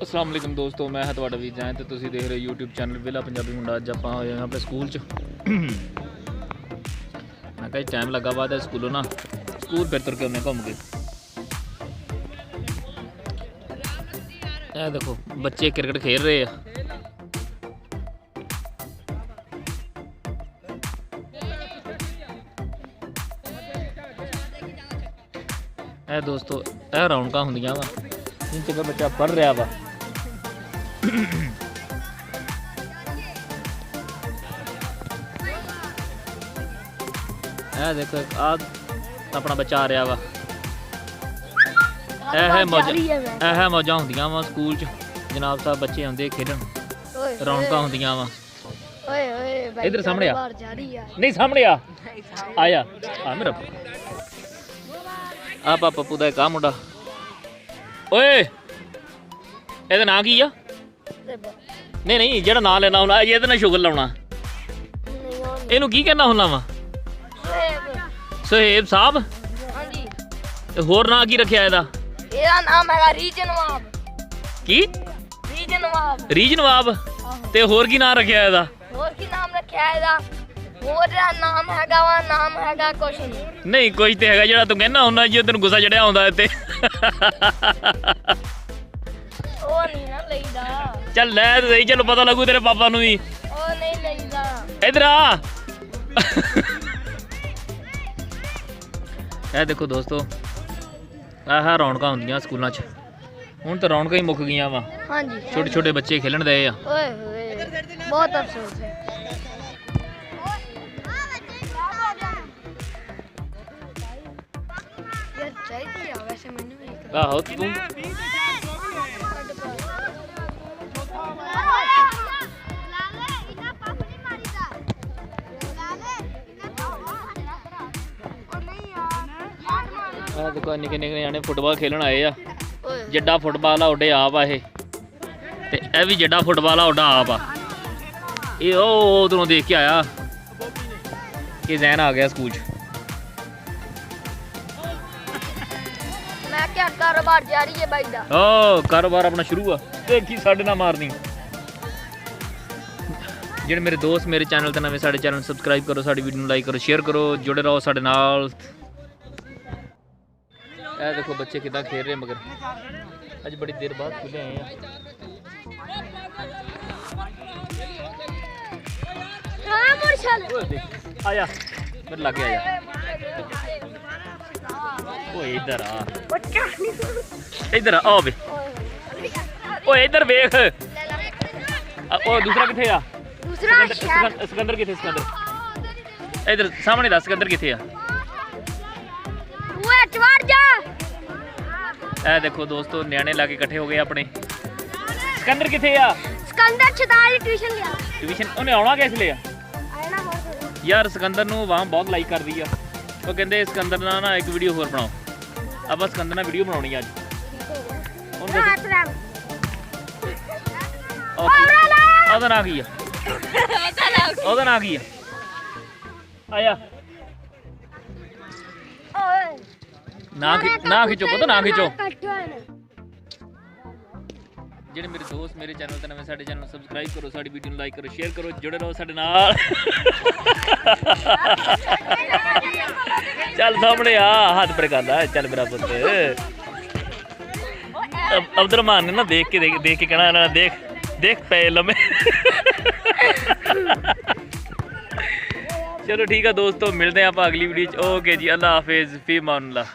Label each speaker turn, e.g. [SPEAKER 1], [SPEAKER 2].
[SPEAKER 1] अस्सलाम वालेकुम दोस्तों, मैं है तुहाडा वीर जाए तो तुसीं देख रहे हो यूट्यूब चैनल वेला पंजाबी मुंडा। अज आपां होए अपने स्कूल च मैं कहा टाइम लगा बाद स्कूलों ना स्कूल फिर तुर के उन्हें घूम के। देखो बच्चे क्रिकेट खेल रहे हैं। दोस्तों यह रौनक होंदियां वा जिन च बच्चा पढ़ रहा वा। देखो अपना बच्चा आ रहा वा। मौजा होंदियां वा स्कूल च जनाब साहब बच्चे आंदे खेलन रौनक होंदियां वा। इधर सामने आ नहीं सामने आया मेरा आप पप्पू का एक आ मुंडा। ओए ਇਹਦਾ ਨਾਂ ਕੀ ਆ? ਨਹੀਂ ਜਿਹੜਾ ਨਾਂ ਲੈਣਾ ਹੁੰਦਾ ਇਹਦੇ ਨਾਲ ਸ਼ੁਗਰ ਲਾਉਣਾ ਇਹਨੂੰ ਕੀ ਕਹਿਣਾ ਹੁੰਦਾ ਵਾ? ਸੁਹੇਬ ਸਾਹਿਬ। ਹਾਂਜੀ। ਤੇ ਹੋਰ ਨਾਂ ਕੀ ਰੱਖਿਆ ਇਹਦਾ? ਇਹਦਾ ਨਾਮ ਹੈਗਾ ਰੀਜਨਵਾਬ। ਕੀ? ਰੀਜਨਵਾਬ। ਤੇ ਹੋਰ ਕੀ ਨਾਂ ਰੱਖਿਆ ਇਹਦਾ? ਹੋਰ ਕੀ ਨਾਮ ਰੱਖਿਆ ਇਹਦਾ? ਹੋਰ ਦਾ ਨਾਮ ਹੈਗਾ ਕੁਛ ਨਹੀਂ ਕੁਛ ਤੇ ਹੈਗਾ ਜਿਹੜਾ ਤੂੰ ਕਹਿੰਦਾ ਹੁੰਦਾ ਜੀ ਤੈਨੂੰ ਗੁੱਸਾ ਚੜਿਆ ਹੁੰਦਾ ਇੱਥੇ। ਉਹ ਨਹੀਂ ਨਾ ਲਈਦਾ। ਚੱਲ ਲੈ ਤੇ ਸਹੀ, ਚਲੋ ਪਤਾ ਲੱਗੂ ਤੇਰੇ ਪਾਪਾ ਨੂੰ ਵੀ। ਉਹ ਨਹੀਂ ਲਈਦਾ। ਇਧਰ ਆ। ਇਹ ਦੇਖੋ ਦੋਸਤੋ ਆਹ ਰੌਣਕਾਂ ਹੁੰਦੀਆਂ ਸਕੂਲਾਂ 'ਚ। ਹੁਣ ਤਾਂ ਰੌਣਕਾਂ ਹੀ ਮੁੱਕ ਗਈਆਂ ਵਾ। ਹਾਂਜੀ। ਛੋਟੇ ਛੋਟੇ ਬੱਚੇ ਖੇਲਣ ਦੇ ਆ। ਓਏ ਹੋਏ ਬਹੁਤ ਅਫਸੋਸ ਹੈ। ਆਹੋ ਤੂੰ देखो निक्के निक्के न्याणे फुटबॉल खेलन आए आ। जड्डा फुटबॉल आ उड्डे आप आ ते ए भी जड्डा फुटबॉल आ उड्डा आप आ। ये उधरों देख के आया कि जैन आ गया स्कूल च। मैं क्या कारोबार जारी है भाई दा। कारोबार अपना शुरू आ देखी साडे ना मारनी। ਜਿਹੜੇ मेरे दोस्त मेरे चैनल ते नवे साडे चैनल सबसक्राइब करो, साडी वीडियो लाइक करो, शेयर करो, जुड़े रहो साडे नाल। देखो बच्चे कितना खेल रहे मगर अज बड़ी देर बाद खुले आए हैं। आया मेरे लागे आया। ओए इधर आ बे। ओए इधर वेख। ओ दूसरा किथे आ? सिकंदर किथे? सिकंदर इधर सामने दस सिकंदर किथे आ? देखो दोस्तों न्याणे लाके इकट्ठे हो गए अपने। सिकंदर किथे आ? सिकंदर छताली ट्यूशन गया। ट्यूशन उन्हें आना किस लिए यार? सिकंदर नूं वहां बहुत लाइक कर दी आ। वो कहंदे सिकंदर नाल ना एक वीडियो होर बनाओ। ਆਪਾਂ सिकंदर नाल वीडियो बनानी आज। ਉਹਦਾ ਨਾਂ ਕੀ ਆ? ਉਹਦਾ ਨਾਂ ਕੀ ਆ? ਆਇਆ ना खिंचो पता ना खिंचो। ਜਿਹੜੇ ਮੇਰੇ ਦੋਸਤ ਮੇਰੇ ਚੈਨਲ ਤੇ ਨਵੇਂ ਸਾਡੇ ਚੈਨਲ ਸਬਸਕ੍ਰਾਈਬ ਕਰੋ, ਸਾਡੀ ਵੀਡੀਓ ਨੂੰ ਲਾਈਕ ਕਰੋ, ਸ਼ੇਅਰ ਕਰੋ, ਜੁੜੇ ਰਹੋ ਸਾਡੇ ਨਾਲ। ਚੱਲ ਸਾਹਮਣੇ ਆ ਹੱਥ ਪਰ ਕਰਦਾ ਚੱਲ ਮੇਰਾ ਪੁੱਤ। ਅਬਦੁਰਮਾਨ ਨੇ ਨਾ ਦੇਖ ਕੇ ਕਹਿਣਾ ਇਹਨਾਂ ਦੇਖ ਪੈ ਲੰਮੇ। चलो ठीक है दोस्तों, मिलते हैं आप अगली वीडियो। ओके जी, अल्लाह हाफिज़, फी अमान अल्लाह।